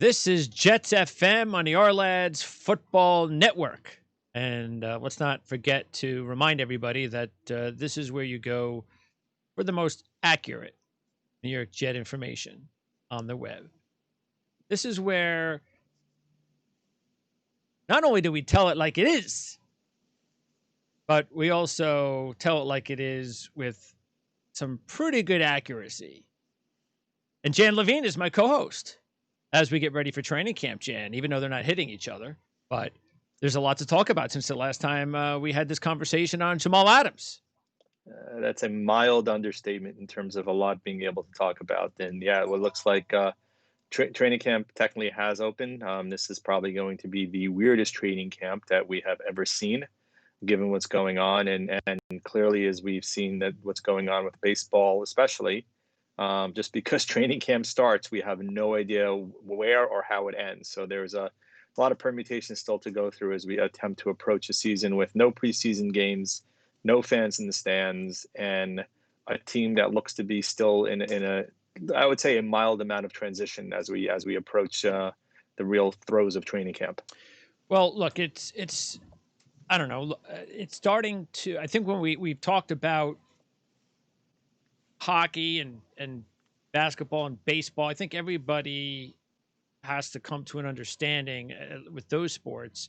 This is Jets FM on the Ourlads Football Network. And let's not forget to remind everybody that this is where you go for the most accurate New York Jet information on the web. This is where not only do we tell it like it is, but we also tell it like it is with some pretty good accuracy. And Jan Levine is my co-host as we get ready for training camp, Jan, even though they're not hitting each other. But there's a lot to talk about since the last time we had this conversation on Jamal Adams. That's a mild understatement in terms of a lot being able to talk about. And yeah, it looks like training camp technically has opened. This is probably going to be the weirdest training camp that we have ever seen, given what's going on. And clearly, as we've seen that what's going on with baseball, especially, just because training camp starts, we have no idea where or how it ends. So there's a lot of permutations still to go through as we attempt to approach a season with no preseason games, no fans in the stands, and a team that looks to be still in a I would say a mild amount of transition as we approach the real throes of training camp. Well, look, it's I don't know. It's starting to. I think when we've talked about hockey and basketball and baseball, I think everybody has to come to an understanding with those sports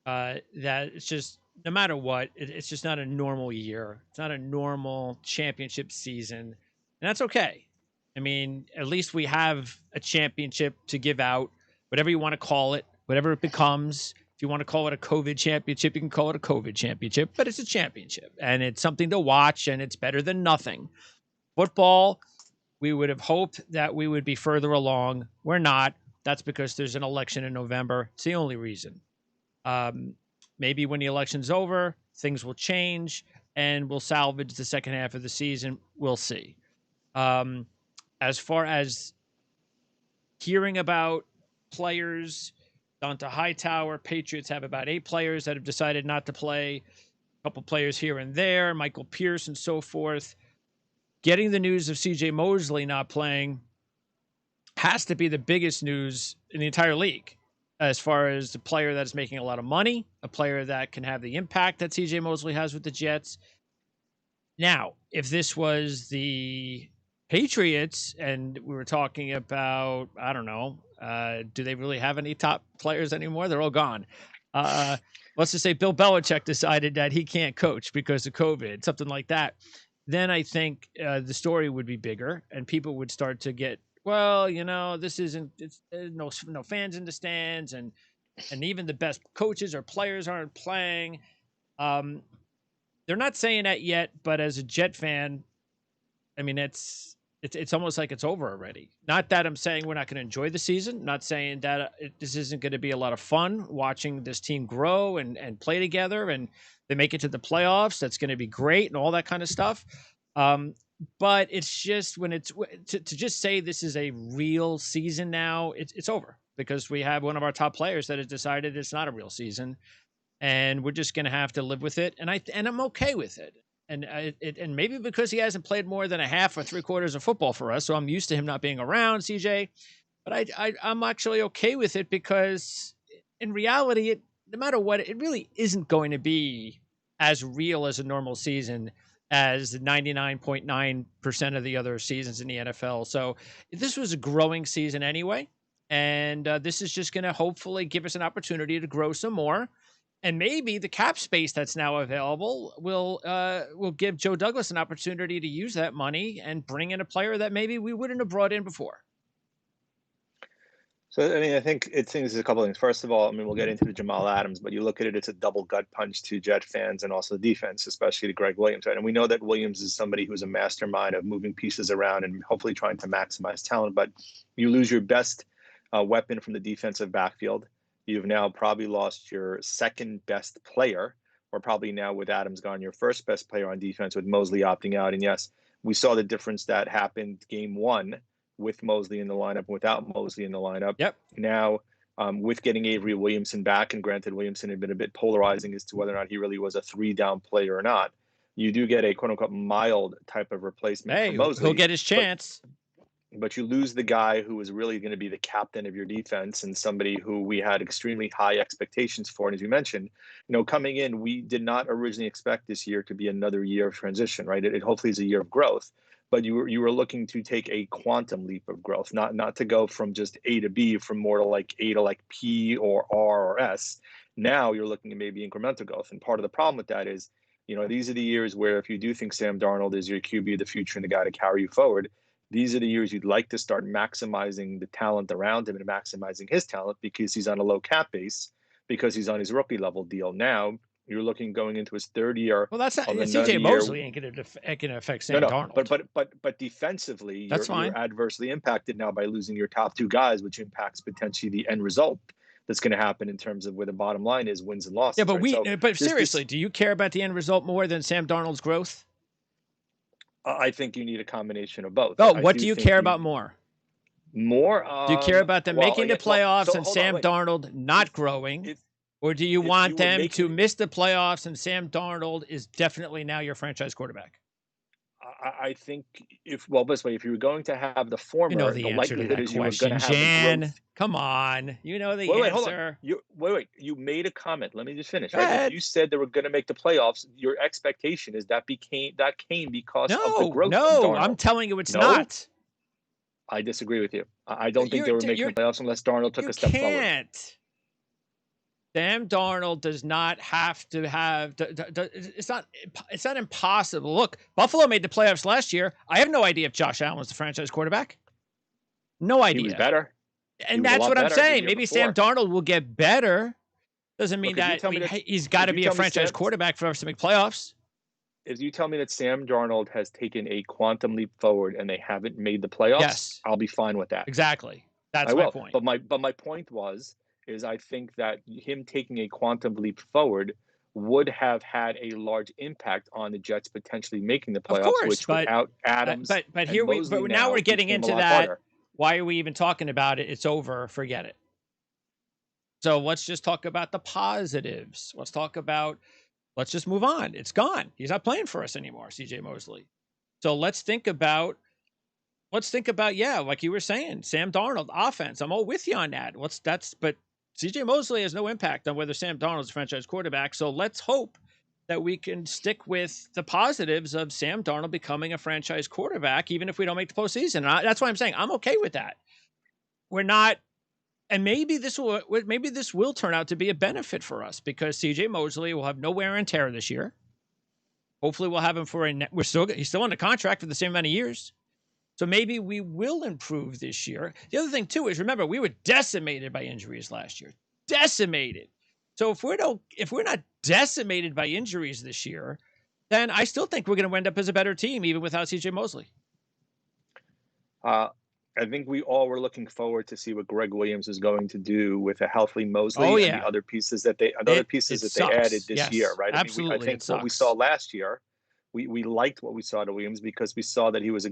that it's just no matter what, it's just not a normal year. It's not a normal championship season, and that's okay. I mean, at least we have a championship to give out, whatever you want to call it, whatever it becomes. If you want to call it a COVID championship, you can call it a COVID championship, but it's a championship, and it's something to watch, and it's better than nothing. Football, we would have hoped that we would be further along. We're not. That's because there's an election in November. It's the only reason. Maybe when the election's over, things will change, and we'll salvage the second half of the season. We'll see. As far as hearing about players, Donta Hightower, Patriots have about 8 players that have decided not to play, a couple players here and there, Michael Pierce and so forth. Getting the news of C.J. Mosley not playing has to be the biggest news in the entire league as far as a player that is making a lot of money, a player that can have the impact that C.J. Mosley has with the Jets. Now, if this was the Patriots and we were talking about, I don't know, do they really have any top players anymore? They're all gone. Let's just say Bill Belichick decided that he can't coach because of COVID, something like that. Then I think the story would be bigger and people would start to get, well, you know, this isn't, it's no fans in the stands and even the best coaches or players aren't playing. They're not saying that yet, but as a Jet fan, I mean, it's almost like it's over already. Not that I'm saying we're not going to enjoy the season, not saying that this isn't going to be a lot of fun watching this team grow and play together and they make it to the playoffs. That's going to be great and all that kind of stuff. But it's just when it's to just say this is a real season now, it's over because we have one of our top players that has decided it's not a real season and we're just going to have to live with it. And I'm okay with it. And maybe because he hasn't played more than a half or 3/4 of football for us, so I'm used to him not being around, CJ. But I'm actually okay with it because in reality, no matter what, it really isn't going to be as real as a normal season as 99.9% of the other seasons in the NFL. So this was a growing season anyway, and this is just going to hopefully give us an opportunity to grow some more. And maybe the cap space that's now available will give Joe Douglas an opportunity to use that money and bring in a player that maybe we wouldn't have brought in before. So, I mean, I think it's a couple of things. First of all, I mean, we'll get into the Jamal Adams, but you look at it, it's a double gut punch to Jet fans and also the defense, especially to Greg Williams. Right? And we know that Williams is somebody who's a mastermind of moving pieces around and hopefully trying to maximize talent. But you lose your best weapon from the defensive backfield. You've now probably lost your second best player, or probably now with Adams gone, your first best player on defense with Mosley opting out. And yes, we saw the difference that happened game 1 with Mosley in the lineup and without Mosley in the lineup. Yep. Now, with getting Avery Williamson back, and granted, Williamson had been a bit polarizing as to whether or not he really was a 3-down player or not, you do get a quote-unquote mild type of replacement for Mosley. He'll get his chance. but you lose the guy who was really going to be the captain of your defense and somebody who we had extremely high expectations for. And as you mentioned, coming in, we did not originally expect this year to be another year of transition, right? It hopefully is a year of growth, but you were looking to take a quantum leap of growth, not to go from just A to B, from more to like A to like P or R or S. Now you're looking at maybe incremental growth. And part of the problem with that is, these are the years where if you do think Sam Darnold is your QB of the future and the guy to carry you forward, these are the years you'd like to start maximizing the talent around him and maximizing his talent because he's on a low cap base, because he's on his rookie level deal. Now you're looking going into his third year. Well, that's not of CJ another Mosley year. ain't going to affect No, Sam no, Darnold. but defensively, That's fine. you're adversely impacted now by losing your top two guys, which impacts potentially the end result that's going to happen in terms of where the bottom line is wins and losses. Yeah, but right? but seriously, do you care about the end result more than Sam Darnold's growth? I think you need a combination of both. Oh, what do you care about more? More? Do you care about them making the playoffs and Sam Darnold not growing? Or do you want them to miss the playoffs and Sam Darnold is definitely now your franchise quarterback? I think this way, if you were going to have the former, the the answer to likelihood that is you were question, going to have Jan. the growth. Come on. You know the Wait, answer. Hold on. You made a comment. Let me just finish. Go Right? ahead. If you said they were going to make the playoffs, your expectation is that came because of the growth. No, I'm telling you it's not. I disagree with you. I don't think they were making the playoffs unless Darnold took a step forward. Sam Darnold does not have to have. It's not impossible. Look, Buffalo made the playoffs last year. I have no idea if Josh Allen was the franchise quarterback. No idea. He was better. And that's what I'm saying. Maybe Sam Darnold will get better. Doesn't mean that he's got to be a franchise quarterback for us to make playoffs. If you tell me that Sam Darnold has taken a quantum leap forward and they haven't made the playoffs, yes, I'll be fine with that. Exactly. That's my point. But my point is I think that him taking a quantum leap forward would have had a large impact on the Jets potentially making the playoffs, of course, which without Adams. But here now we're getting into that. Harder. Why are we even talking about it? It's over. Forget it. So let's just talk about the positives. Let's just move on. It's gone. He's not playing for us anymore, CJ Mosley. So let's think about, like you were saying, Sam Darnold, offense. I'm all with you on that. But CJ Mosley has no impact on whether Sam Darnold's a franchise quarterback. So let's hope that we can stick with the positives of Sam Darnold becoming a franchise quarterback, even if we don't make the postseason. And that's why I'm saying I'm okay with that. We're not, and maybe this will turn out to be a benefit for us because CJ Mosley will have no wear and tear this year. Hopefully, we'll have him for he's still under contract for the same amount of years. So maybe we will improve this year. The other thing too is remember we were decimated by injuries last year. Decimated. So if we're not decimated by injuries this year, then I still think we're going to end up as a better team even without CJ Mosley. I think we all were looking forward to see what Greg Williams is going to do with a healthy Mosley and the other pieces that they added this year, right? Absolutely. I think what we saw last year, we liked what we saw to Williams because we saw that he was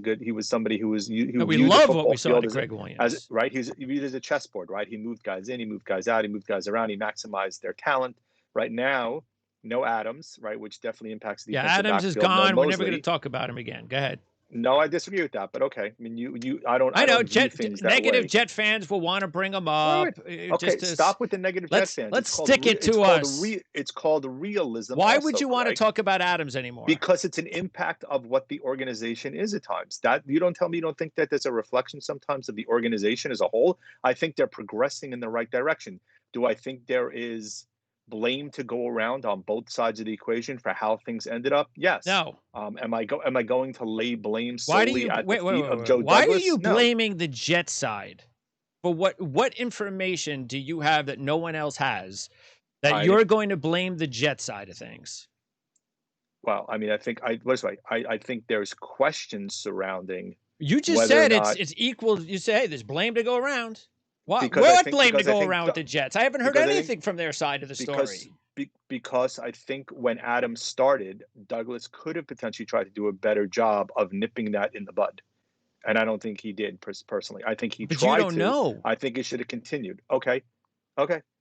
somebody who we love what we saw to Greg Williams. Right? He viewed as a chessboard, right? He moved guys in, he moved guys out, he moved guys around, he maximized their talent. Right now, no Adams, right, which definitely impacts the defensive Adams backfield. is gone. We're never going to talk about him again. Go ahead. No, I disagree with that, but okay. I mean, I know negative Jet fans will want to bring him up. Okay, stop with the negative Jet fans. Let's stick it to us. It's called realism. Why would you want to talk about Adams anymore? Because it's an impact of what the organization is at times. That you don't tell me you don't think that there's a reflection sometimes of the organization as a whole. I think they're progressing in the right direction. Do I think there is blame to go around on both sides of the equation for how things ended up? Yes. No. Am I going to lay blame solely at the feet of Joe Douglas? Why are you blaming the Jet side? For what information do you have that no one else has that you're going to blame the Jet side of things? Well, I mean, I think there's questions surrounding. You just said it's equal. You say, hey, there's blame to go around. What blame to go around with the Jets? I haven't heard anything from their side of the story. Because I think when Adams started, Douglas could have potentially tried to do a better job of nipping that in the bud. And I don't think he did personally. I think he tried to. But you don't know. I think he should have continued. Okay.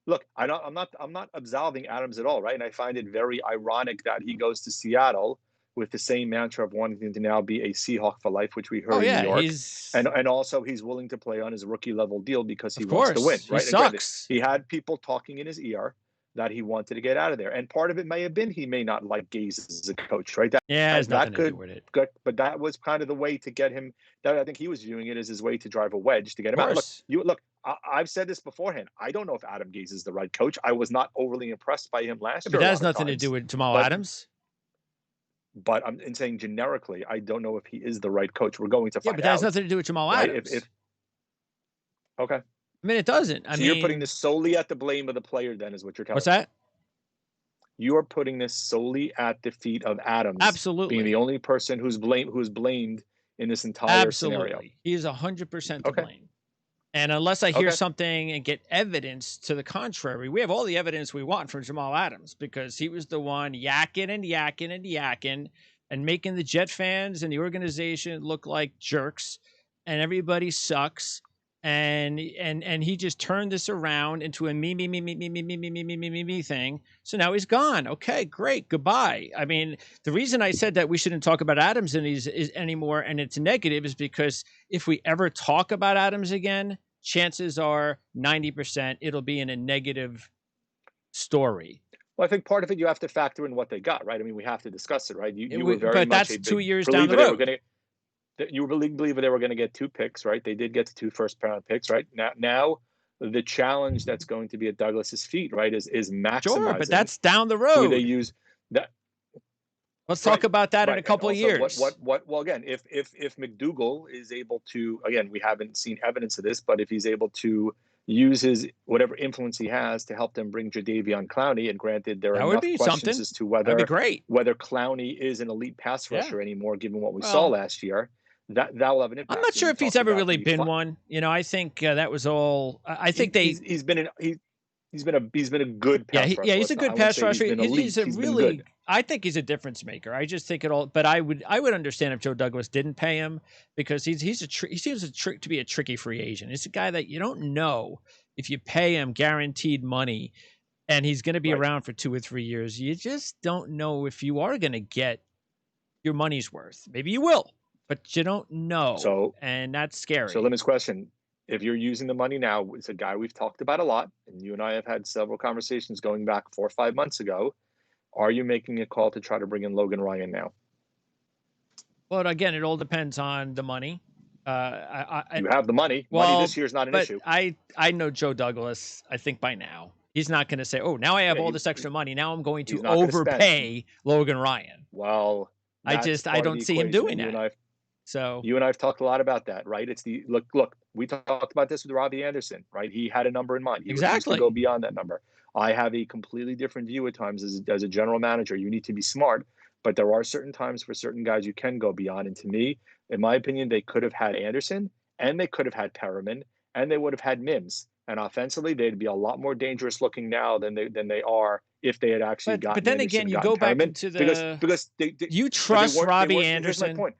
Look, I'm not absolving Adams at all, right? And I find it very ironic that he goes to Seattle with the same mantra of wanting to now be a Seahawk for life, which we Oh heard in New yeah, York. he's And also he's willing to play on his rookie level deal because he of wants to win, course he right? And granted, sucks. he had people talking in his ear that he wanted to get out of there. And part of it may have been he may not like Gaze as a coach, right? Yeah, it has nothing That to do could, with it. but that was kind of the way to get him. That I think he was viewing it as his way to drive a wedge to get Of him out. course. Look. I've said this beforehand. I don't know if Adam Gaze is the right coach. I was not overly impressed by him last Yeah, year but a that lot has of nothing to do times. with Jamal But Adams. but I'm in saying generically, I don't know if he is the right coach. We're going to Yeah, find but that has out, nothing to do with Jamal right? Adams. If okay, I mean, it doesn't. I so you're putting mean, this solely at the blame of the player, then, is what you're telling what's me. that? You are putting this solely at the feet of Adams, being Absolutely. the only person who's blamed in this entire scenario. Absolutely. He is 100% to Okay, blame. And unless I hear okay, something and get evidence to the contrary, we have all the evidence we want from Jamal Adams because he was the one yakking and yakking and yakking and making the Jet fans and the organization look like jerks and everybody sucks. And he just turned this around into a me thing. So now he's gone. Okay, great. Goodbye. I mean, the reason I said that we shouldn't talk about Adams anymore and it's negative is because if we ever talk about Adams again, chances are 90% it'll be in a negative story. Well, I think part of it you have to factor in what they got, right? I mean, we have to discuss it, right? You were very But much that's a 2 big years down believer the they were road. going to. You really believe they were going to get 2 picks, right? They did get the 2 first-round picks, right? Now the challenge that's going to be at Douglas's feet, right, is maximizing. Sure, but that's down the Who they road. use that. Let's talk about that in Right. a couple of years. What? Well, again, if McDougal is able to, again, we haven't seen evidence of this, but if he's able to use his whatever influence he has to help them bring Jadeveon Clowney, and granted, there are That would enough be questions something. as to That'd be great. whether Clowney is an elite pass Yeah. rusher anymore, given what we saw Well, last year. That will have an impact. I'm not When sure you if he's talk ever about really the been one. You know, I think that was all. I think he's been a good pass rusher. he's a good I wouldn't pass say rusher. He's been elite. He's a He's been really. good. I think he's a difference maker. I just think it all. But I would understand if Joe Douglas didn't pay him because he seems to be a tricky free agent. It's a guy that you don't know if you pay him guaranteed money, and he's going to be Right. around for 2 or 3 years. You just don't know if you are going to get your money's worth. Maybe you will, but you don't know, and that's scary. So, Lemon's question: if you're using the money now, it's a guy we've talked about a lot, and you and I have had several conversations going back 4 or 5 months ago. Are you making a call to try to bring in Logan Ryan now? Well, again, it all depends on the money. You have the money. Well, money this year is not an issue. I know Joe Douglas. I think by now he's not going to say, "Oh, now I have all this extra money. Now I'm going to overpay Logan Ryan." Well, I don't see him doing that. So you and I have talked a lot about that, right? It's the look. We talked about this with Robbie Anderson, right? He had a number in mind. He refused to go beyond that number. I have a completely different view at times as a general manager. You need to be smart, but there are certain times for certain guys you can go beyond. And to me, in my opinion, they could have had Anderson and they could have had Perriman and they would have had Mims. And offensively, they'd be a lot more dangerous looking now than they are if they had actually gotten. But then Anderson, again, you go back Perriman, into the because you trust Robbie Anderson. Here's my point.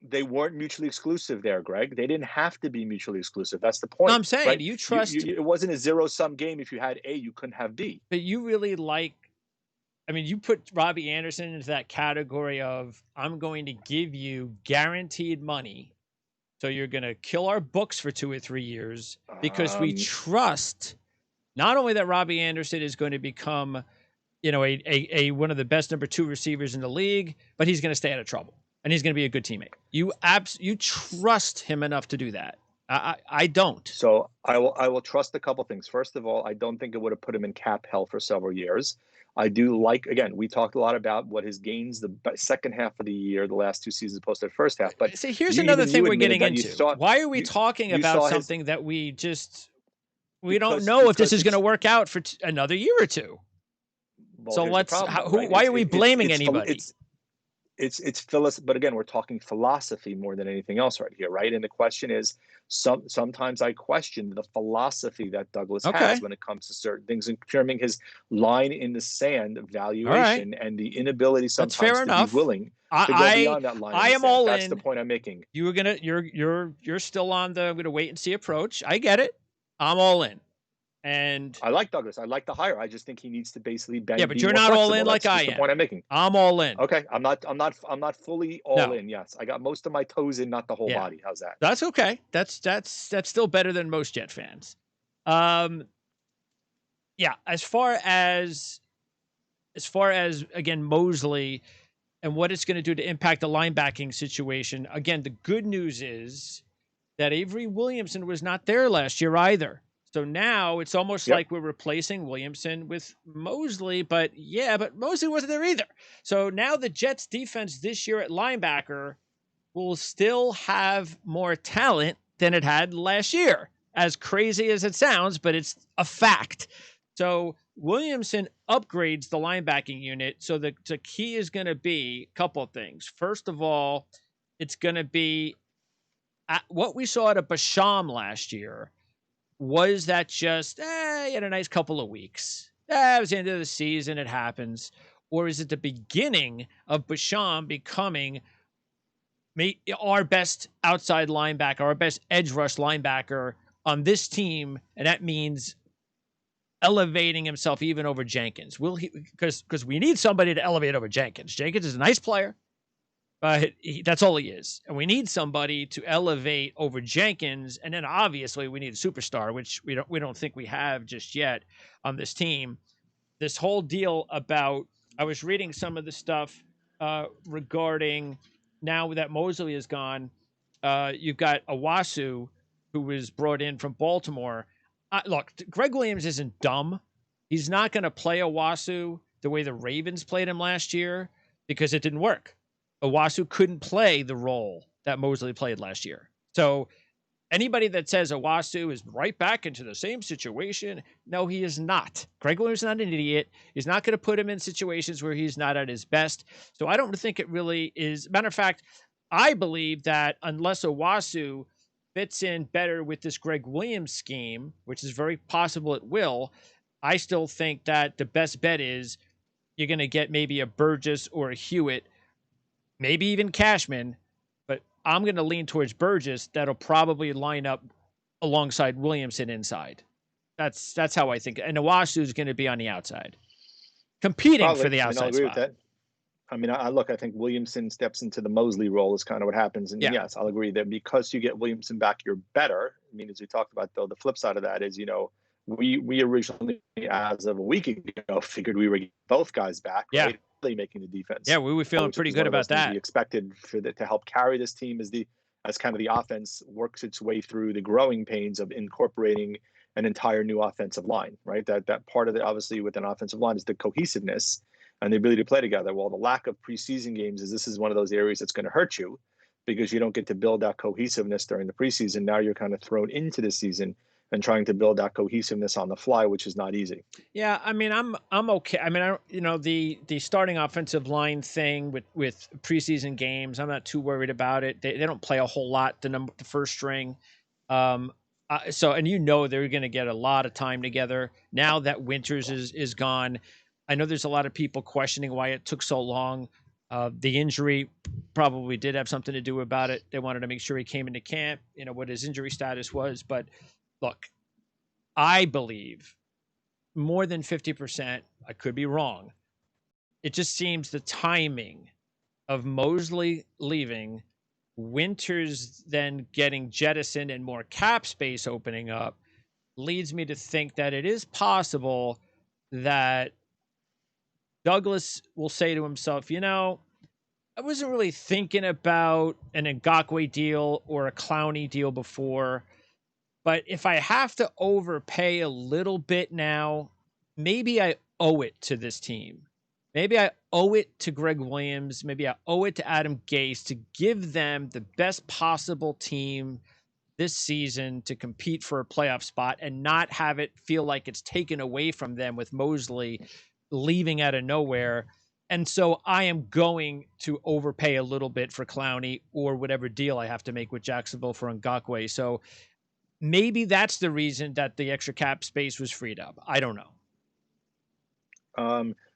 They weren't mutually exclusive there, Greg. They didn't have to be mutually exclusive. That's the point. No, I'm saying, right? You trust. It wasn't a zero-sum game. If you had A, you couldn't have B. But you really you put Robbie Anderson into that category of I'm going to give you guaranteed money. So you're going to kill our books for 2 or 3 years because we trust not only that Robbie Anderson is going to become, a one of the best number 2 receivers in the league, but he's going to stay out of trouble. And he's going to be a good teammate. You trust him enough to do that. I don't. So I will trust a couple things. First of all, I don't think it would have put him in cap hell for several years. I do again, we talked a lot about what his gains the second half of the year, the last 2 seasons opposed to the first half. But see, here's another thing we're getting into. Why are we talking about something that we don't know if this is going to work out for another year or two? Well, so why are we blaming anybody? It's but again, we're talking philosophy more than anything else right here, right? And the question is, sometimes I question the philosophy that Douglas has when it comes to certain things, including his line in the sand valuation and the inability sometimes to be willing to go beyond that line. I am all in. That's the point I'm making. You're still on the I'm gonna wait and see approach. I get it. I'm all in. And I like Douglas. I like the hire. I just think he needs to basically yeah, bend, but be you're more not all in flexible. like That's I just the am. point I'm making. I'm all in. Okay, I'm not fully all No. in. Yes, I got most of my toes in, not the whole Yeah. body. How's that? That's okay. That's still better than most Jet fans. Um, yeah, as far as again Mosley and what it's going to do to impact the linebacking situation. Again, the good news is that Avery Williamson was not there last year either. So now it's almost Yep. like we're replacing Williamson with Mosley, but Mosley wasn't there either. So now the Jets defense this year at linebacker will still have more talent than it had last year. As crazy as it sounds, but it's a fact. So Williamson upgrades the linebacking unit. So the key is going to be a couple of things. First of all, it's going to be what we saw at a Basham last year. Was that just, he had a nice couple of weeks? It was the end of the season. It happens. Or is it the beginning of Basham becoming our best outside linebacker, our best edge rush linebacker on this team? And that means elevating himself even over Jenkins. Will he? Because we need somebody to elevate over Jenkins. Jenkins is a nice player, but that's all he is. And we need somebody to elevate over Jenkins. And then obviously we need a superstar, which we don't think we have just yet on this team. This whole deal about, I was reading some of the stuff regarding now that Mosley is gone. You've got Owasu, who was brought in from Baltimore. Look, Greg Williams isn't dumb. He's not going to play Owasu the way the Ravens played him last year because it didn't work. Owasu couldn't play the role that Mosley played last year. So anybody that says Owasu is right back into the same situation, no, he is not. Greg Williams is not an idiot. He's not going to put him in situations where he's not at his best. So I don't think it really is. Matter of fact, I believe that unless Owasu fits in better with this Greg Williams scheme, which is very possible it will, I still think that the best bet is you're going to get maybe a Burgess or a Hewitt, maybe even Cashman, but I'm going to lean towards Burgess. That'll probably line up alongside Williamson inside. That's how I think. And Owasu is going to be on the outside, competing for the outside I'll agree spot. with that. I think Williamson steps into the Mosley role is kind of what happens. And yes, I'll agree that because you get Williamson back, you're better. I mean, as we talked about, though, the flip side of that is, we originally, as of a week ago, figured we were getting both guys back, right? Really making the defense. Yeah, we were feeling pretty good about that. We expected to help carry this team as kind of the offense works its way through the growing pains of incorporating an entire new offensive line, right? That part of it, obviously, with an offensive line is the cohesiveness and the ability to play together. Well, the lack of preseason games this is one of those areas that's going to hurt you because you don't get to build that cohesiveness during the preseason. Now you're kind of thrown into the season and trying to build that cohesiveness on the fly, which is not easy. Yeah, I mean, I'm okay. I mean, the starting offensive line thing with preseason games, I'm not too worried about it. They don't play a whole lot the first string. And they're going to get a lot of time together now that Winters is gone. I know there's a lot of people questioning why it took so long. The injury probably did have something to do about it. They wanted to make sure he came into camp, what his injury status was. But look, I believe more than 50%, I could be wrong. It just seems the timing of Mosley leaving, Winters then getting jettisoned and more cap space opening up leads me to think that it is possible that Douglas will say to himself, I wasn't really thinking about an Ngakoue deal or a Clowney deal before, but if I have to overpay a little bit now, maybe I owe it to this team. Maybe I owe it to Greg Williams. Maybe I owe it to Adam Gase to give them the best possible team this season to compete for a playoff spot and not have it feel like it's taken away from them with Mosley leaving out of nowhere. And so I am going to overpay a little bit for Clowney or whatever deal I have to make with Jacksonville for Ngakoue. So maybe that's the reason that the extra cap space was freed up. I don't know.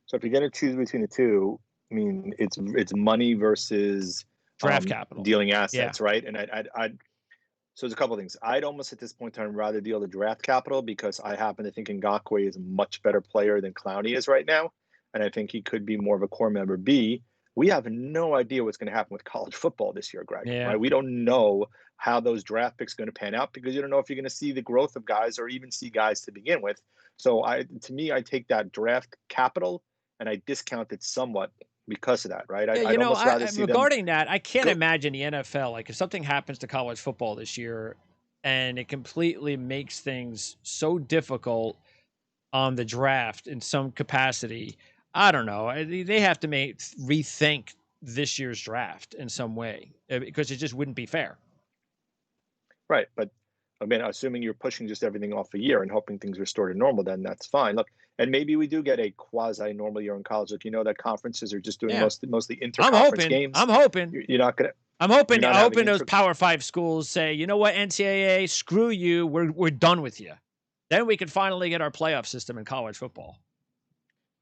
So if you're going to choose between the two, I mean, it's money versus draft capital, dealing assets, right? And So there's a couple of things. I'd almost at this point in time rather deal the draft capital because I happen to think Ngakwe is a much better player than Clowney is right now, and I think he could be more of a core member. B, we have no idea what's going to happen with college football this year, Greg. Yeah. Right? We don't know how those draft picks are going to pan out because you don't know if you're going to see the growth of guys or even see guys to begin with. So to me, I take that draft capital and I discount it somewhat because of that, right? Yeah, I'd almost rather see them regarding that, I can't go. imagine the NFL, like if something happens to college football this year and it completely makes things so difficult on the draft in some capacity. I don't know. They have to rethink this year's draft in some way because it just wouldn't be fair. Right, but I mean, assuming you're pushing just everything off a year and hoping things restore to normal, then that's fine. Look, and maybe we do get a quasi-normal year in college. Look, you know that conferences are just doing Yeah. mostly I'm interconference hoping. games. I'm hoping. You're not gonna. I'm You're hoping. not I having hoping those Power 5 schools say, you know what, NCAA, screw you. We're done with you. Then we can finally get our playoff system in college football.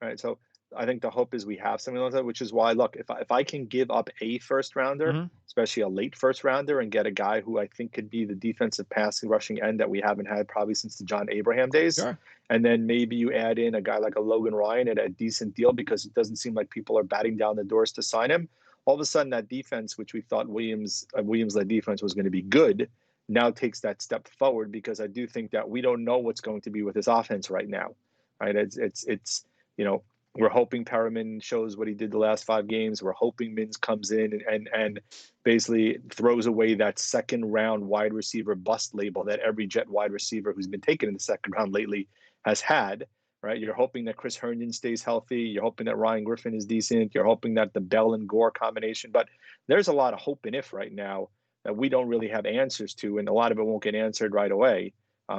Right. So I think the hope is we have something like that, which is why, look, if I can give up a first rounder, Mhm. especially a late first rounder, and get a guy who I think could be the defensive passing rushing end that we haven't had probably since the John Abraham days, Sure. and then maybe you add in a guy like a Logan Ryan at a decent deal because it doesn't seem like people are batting down the doors to sign him. All of a sudden, that defense, which we thought Williams-led defense was going to be good, now takes that step forward because I do think that we don't know what's going to be with this offense right now. Right? It's you know, we're hoping Perriman shows what he did the last 5 games. We're hoping Mins comes in and basically throws away that second round wide receiver bust label that every Jet wide receiver who's been taken in the second round lately has had. Right? You're hoping that Chris Herndon stays healthy. You're hoping that Ryan Griffin is decent. You're hoping that the Bell and Gore combination. But there's a lot of hope and if right now that we don't really have answers to, and a lot of it won't get answered right away.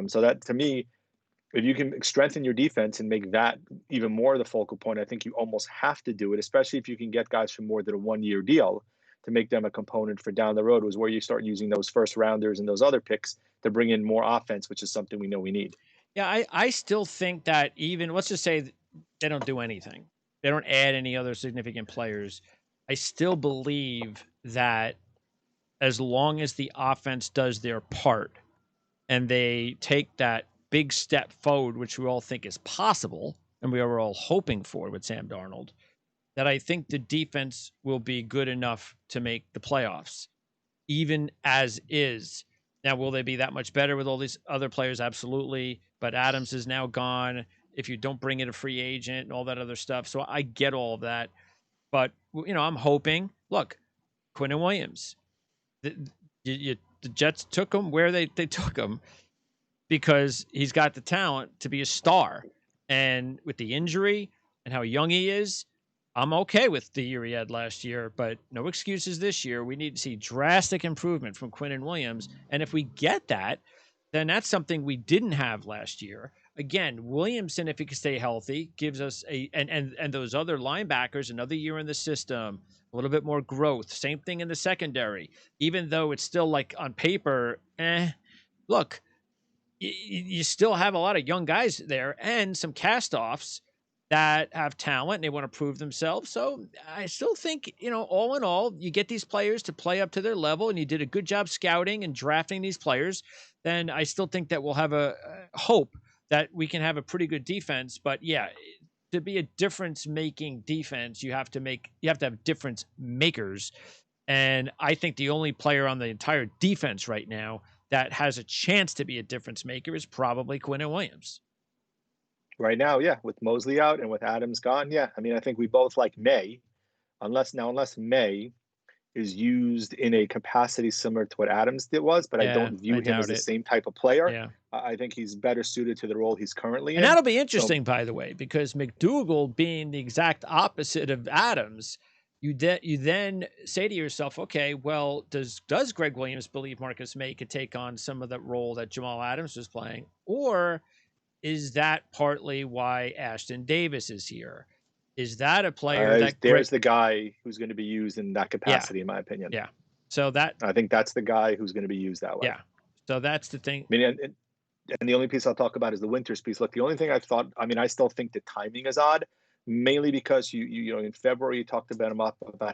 So that to me, if you can strengthen your defense and make that even more the focal point, I think you almost have to do it, especially if you can get guys for more than a 1 year deal to make them a component for down the road, was where you start using those first rounders and those other picks to bring in more offense, which is something we know we need. Yeah, I still think that even let's just say they don't do anything. They don't add any other significant players. I still believe that as long as the offense does their part and they take that big step forward, which we all think is possible and we are all hoping for with Sam Darnold, that I think the defense will be good enough to make the playoffs, even as is. Now, will they be that much better with all these other players? Absolutely. But Adams is now gone. If you don't bring in a free agent and all that other stuff. So I get all of that. But, I'm hoping, look, Quinton Williams, the Jets took him where they took him because he's got the talent to be a star. And with the injury and how young he is, I'm okay with the year he had last year, but no excuses this year. We need to see drastic improvement from Quinton Williams. And if we get that, then that's something we didn't have last year. Again, Williamson, if he can stay healthy, gives us and those other linebackers another year in the system, a little bit more growth. Same thing in the secondary, even though it's still like on paper, look, you still have a lot of young guys there and some cast-offs that have talent and they want to prove themselves. So I still think, all in all, you get these players to play up to their level and you did a good job scouting and drafting these players, then I still think that we'll have a hope that we can have a pretty good defense. But yeah, to be a difference-making defense, you have to have difference makers. And I think the only player on the entire defense right now that has a chance to be a difference maker is probably Quinton Williams. Right now, yeah, with Mosley out and with Adams gone, yeah. I mean, I think we both like May, unless May is used in a capacity similar to what Adams was, but I don't view him as the same type of player. Yeah. I think he's better suited to the role he's currently in. And that'll be interesting, by the way, because McDougal being the exact opposite of Adams, you then say to yourself, okay, well, does Greg Williams believe Marcus May could take on some of that role that Jamal Adams was playing? Or is that partly why Ashton Davis is here? Is that a player there's the guy who's going to be used in that capacity, in my opinion. Yeah. So I think that's the guy who's going to be used that way. Yeah. So that's the thing. I mean, and the only piece I'll talk about is the Winters piece. Look, the only thing I still think the timing is odd, mainly because you in February you talked about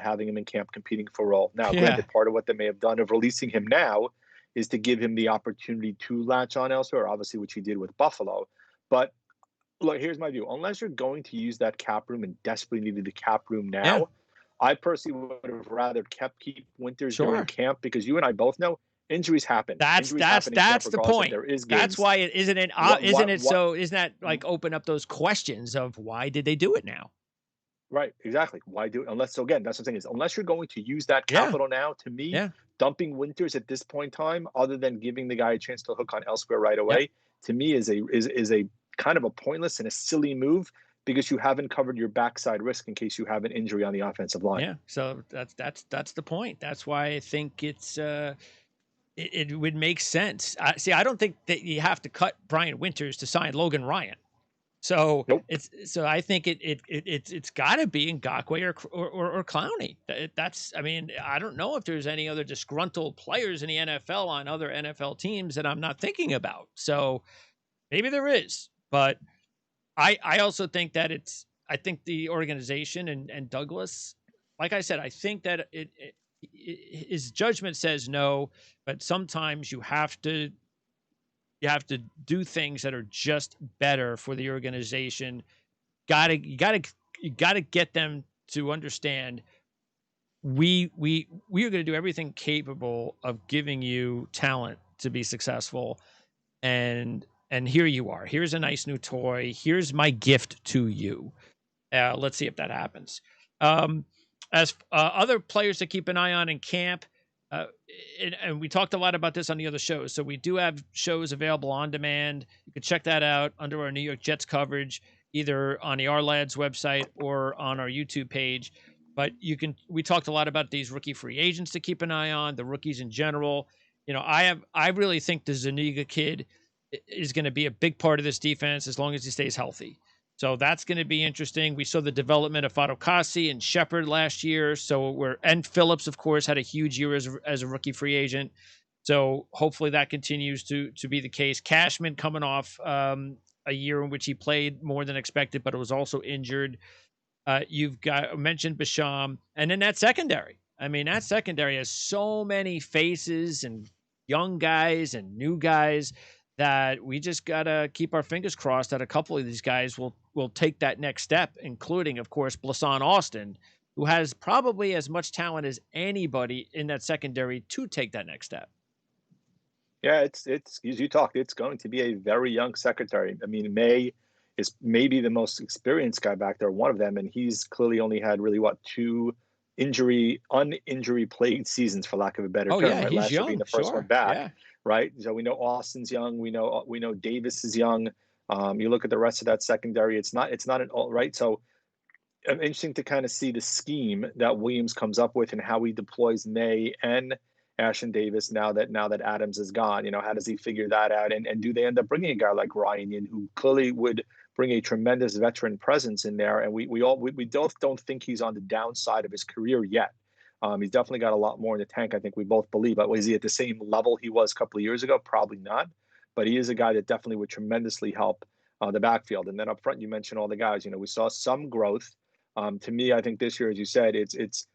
having him in camp competing for a role. Now, granted, part of what they may have done of releasing him now is to give him the opportunity to latch on elsewhere, obviously, which he did with Buffalo. But look, here's my view. Unless you're going to use that cap room and desperately needed the cap room Yeah, now, I personally would have rather keep Winters during sure. camp, because you and I both know injuries happen. That's Injuries that's happen in camp that's the regardless if point. there is That's games. why it isn't it isn't it What so isn't that like open up those questions of why did they do it now? Right, exactly. Why do it? Unless, so again, that's what I'm saying, is unless you're going to use that Yeah, capital now, to me, yeah, dumping Winters at this point in time, other than giving the guy a chance to hook on elsewhere right yep, away, to me is a kind of a pointless and a silly move, because you haven't covered your backside risk in case you have an injury on the offensive line. yeah. So that's the point. That's why I think it would make sense. See, I don't think that you have to cut Brian Winters to sign Logan Ryan. So Nope. I think it's got to be Ngakoue or Clowney. That's, I mean, I don't know if there's any other disgruntled players in the NFL on other NFL teams that I'm not thinking about. So maybe there is, but I also think that I think the organization and Douglas, like I said, I think that his judgment says no, but sometimes you have to do things that are just better for the organization. You gotta get them to understand we are going to do everything capable of giving you talent to be successful, and here you are. Here's a nice new toy. Here's my gift to you. Let's see if that happens. As other players to keep an eye on in camp, uh, and we talked a lot about this on the other shows. So we do have shows available on demand. You can check that out under our New York Jets coverage, either on the Our Lads website or on our YouTube page. But we talked a lot about these rookie free agents to keep an eye on, the rookies in general. I really think the Zuniga kid is going to be a big part of this defense as long as he stays healthy. So that's going to be interesting. We saw the development of Fadokasi and Shepard last year. And Phillips, of course, had a huge year as a rookie free agent. So hopefully that continues to be the case. Cashman coming off a year in which he played more than expected, but it was also injured. You've got mentioned Basham, and then that secondary. I mean, that secondary has so many faces and young guys and new guys that we just gotta keep our fingers crossed that a couple of these guys will take that next step, including, of course, Blasan Austin, who has probably as much talent as anybody in that secondary to take that next step. Yeah, it's as you talked, it's going to be a very young secretary. I mean, May is maybe the most experienced guy back there, one of them, and he's clearly only had really two uninjury plagued seasons, for lack of a better Oh term. yeah, Right, he's last year being young. the first Sure. one back. Yeah. Right, so we know Austin's young. We know Davis is young. You look at the rest of that secondary; it's not an all right. So interesting to kind of see the scheme that Williams comes up with and how he deploys May and Ashton Davis now that Adams is gone. How does he figure that out? And do they end up bringing a guy like Ryan in, who clearly would bring a tremendous veteran presence in there? And we both don't think he's on the downside of his career yet. He's definitely got a lot more in the tank, I think we both believe. But is he at the same level he was a couple of years ago? Probably not. But he is a guy that definitely would tremendously help the backfield. And then up front, you mentioned all the guys. We saw some growth. To me, I think this year, as you said, it's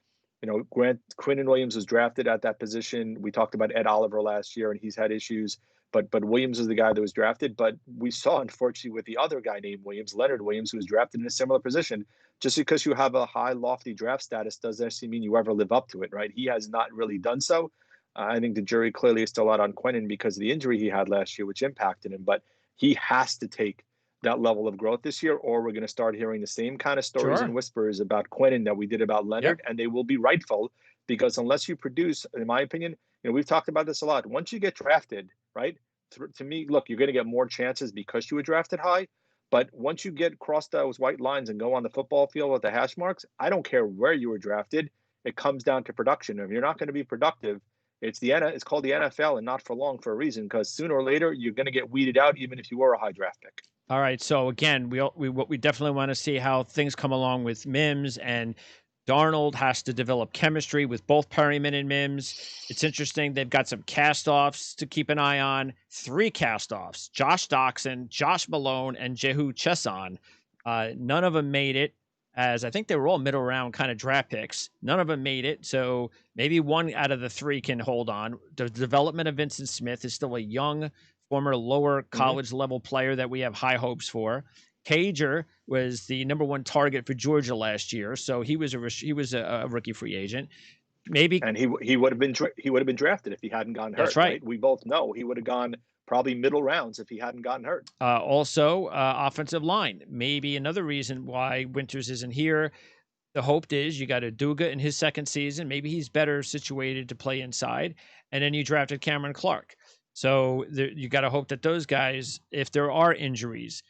Quinton Williams was drafted at that position. We talked about Ed Oliver last year, and he's had issues. But Williams is the guy that was drafted. But we saw, unfortunately, with the other guy named Williams, Leonard Williams, who was drafted in a similar position. Just because you have a high, lofty draft status doesn't necessarily mean you ever live up to it, right? He has not really done so. I think the jury clearly is still out on Quinton because of the injury he had last year, which impacted him. But he has to take that level of growth this year, or we're going to start hearing the same kind of stories and whispers about Quinton that we did about Leonard, and they will be rightful, because unless you produce, in my opinion, we've talked about this a lot. Once you get drafted, right, to me, look, you're going to get more chances because you were drafted high, but once you get across those white lines and go on the football field with the hash marks, I don't care where you were drafted. It comes down to production. If you're not going to be productive, it's called the NFL, and not for long, for a reason, because sooner or later you're going to get weeded out, even if you were a high draft pick. All right. So again, we definitely want to see how things come along with Mims, and Darnold has to develop chemistry with both Perryman and Mims. It's interesting. They've got some cast-offs to keep an eye on. 3 cast-offs: Josh Doxson, Josh Malone, and Jehu Chesson. None of them made it. as I think they were all middle round kind of draft picks. None of them made it. So maybe one out of the three can hold on. The development of Vincent Smith is still a young, former lower college level player that we have high hopes for. Cager was the number one target for Georgia last year, so he was a rookie free agent. Maybe, and he would have been drafted if he hadn't gotten hurt. That's right. We both know he would have gone probably middle rounds if he hadn't gotten hurt. Also, offensive line. Maybe another reason why Winters isn't here. The hope is you got a Duga in his second season. Maybe he's better situated to play inside. And then you drafted Cameron Clark. So you got to hope that those guys, if there are injuries,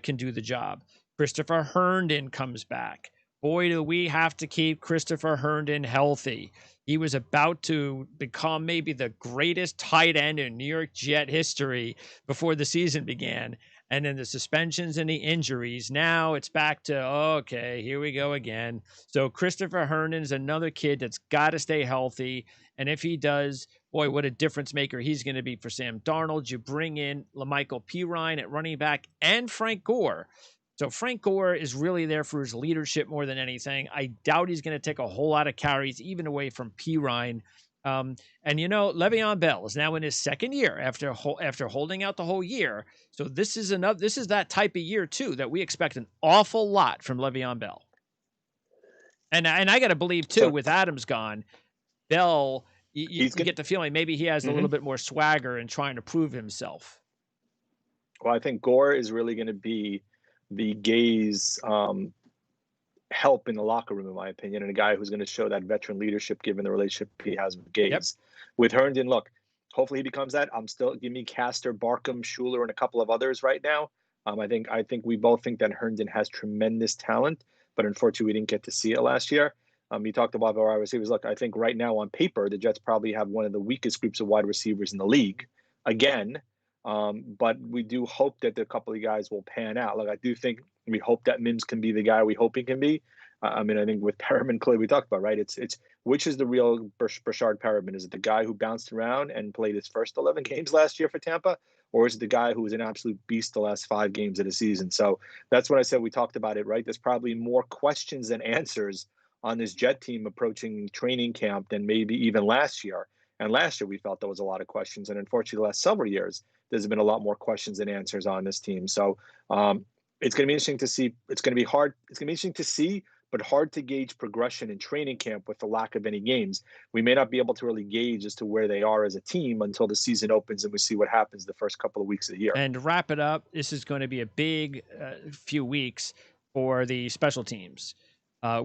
can do the job. Christopher Herndon comes back. Boy, do we have to keep Christopher Herndon healthy. He was about to become maybe the greatest tight end in New York Jet history before the season began. And then the suspensions and the injuries. Now it's back to, okay, here we go again. So Christopher Herndon's another kid that's got to stay healthy. And if he does, boy, what a difference maker he's going to be for Sam Darnold. You bring in LaMichael Pirine at running back and Frank Gore. So Frank Gore is really there for his leadership more than anything. I doubt he's going to take a whole lot of carries, even away from Pirine. And Le'Veon Bell is now in his second year after holding out the whole year. So this is that type of year too that we expect an awful lot from Le'Veon Bell. And I got to believe too, with Adams gone, Bell, you get the feeling maybe he has a little bit more swagger in trying to prove himself. Well, I think Gore is really going to be the Gay's help in the locker room, in my opinion, and a guy who's going to show that veteran leadership given the relationship he has with Gaze. Yep. With Herndon, look, hopefully he becomes that. Give me Castor, Barkham, Schuler, and a couple of others right now. I think we both think that Herndon has tremendous talent, but unfortunately we didn't get to see it last year. You talked about our wide receivers. Look, I think right now on paper, the Jets probably have one of the weakest groups of wide receivers in the league. Again, but we do hope that a couple of guys will pan out. Like I do think we hope that Mims can be the guy we hope he can be. I think with Perriman, clearly we talked about, right? It's which is the real Brashard Perriman? Is it the guy who bounced around and played his first 11 games last year for Tampa? Or is it the guy who was an absolute beast the last 5 games of the season? So that's what I said. We talked about it, right? There's probably more questions than answers on this Jet team approaching training camp than maybe even last year. And last year we felt there was a lot of questions. And unfortunately, the last several years, there's been a lot more questions than answers on this team. So it's going to be interesting to see. It's going to be hard. It's going to be interesting to see, but hard to gauge progression in training camp with the lack of any games. We may not be able to really gauge as to where they are as a team until the season opens and we see what happens the first couple of weeks of the year. And to wrap it up, this is going to be a big few weeks for the special teams.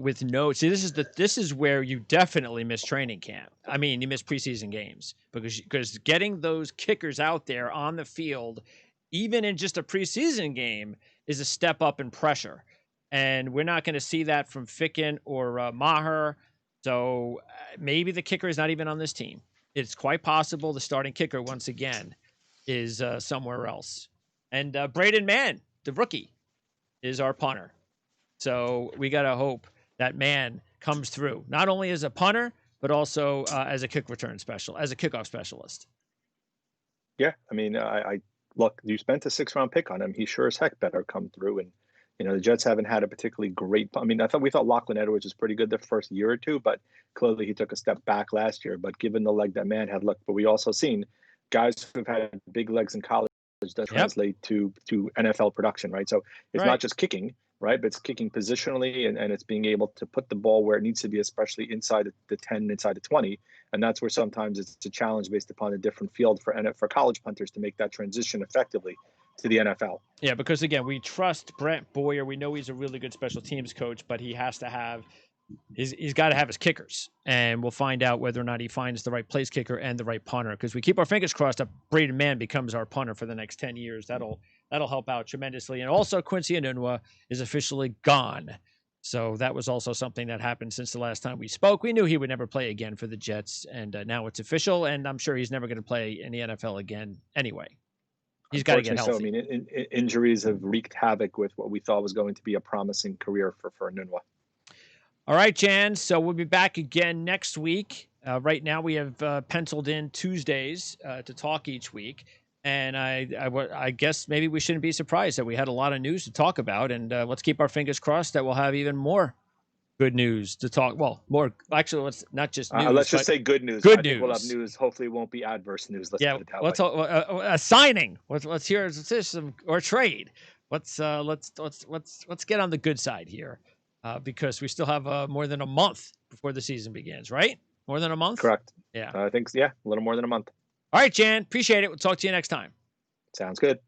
With this is where you definitely miss training camp. I mean, you miss preseason games because getting those kickers out there on the field, even in just a preseason game, is a step up in pressure. And we're not going to see that from Ficken or Maher. So maybe the kicker is not even on this team. It's quite possible the starting kicker, once again, is somewhere else. And Braden Mann, the rookie, is our punter. So we got to hope that Mann comes through, not only as a punter, but also as a kickoff specialist. Yeah, I mean, I look, you spent a 6th-round pick on him. He sure as heck better come through. And, the Jets haven't had a particularly great, we thought Lachlan Edwards was pretty good the first year or two, but clearly he took a step back last year. But given the leg that Mann had, but we also seen guys who've had big legs in college does translate to NFL production, right? So it's not just kicking, right? But it's kicking positionally and it's being able to put the ball where it needs to be, especially inside the 10, inside the 20. And that's where sometimes it's a challenge based upon a different field for college punters to make that transition effectively to the NFL. Yeah, because again, we trust Brent Boyer. We know he's a really good special teams coach, but he has to have he's got to have his kickers, and we'll find out whether or not he finds the right place kicker and the right punter, because we keep our fingers crossed that Braden Mann becomes our punter for the next 10 years. That'll help out tremendously. And also Quincy Enunwa is officially gone. So that was also something that happened since the last time we spoke. We knew he would never play again for the Jets, and now it's official, and I'm sure he's never going to play in the NFL again anyway. He's got to get healthy. So, injuries have wreaked havoc with what we thought was going to be a promising career for Enunwa. All right, Jan. So we'll be back again next week. Right now we have penciled in Tuesdays to talk each week. And I guess maybe we shouldn't be surprised that we had a lot of news to talk about. And let's keep our fingers crossed that we'll have even more good news to talk. Well, more actually, let's not just news, Let's just but say good news. good I think we'll have news. news. Hopefully, it won't be adverse news. Let's Yeah, put it that way. let's a signing. Let's hear some or trade. Let's get on the good side here, because we still have more than a month before the season begins, right? More than a month. Correct. Yeah. I think, yeah, a little more than a month. All right, Jan. Appreciate it. We'll talk to you next time. Sounds good.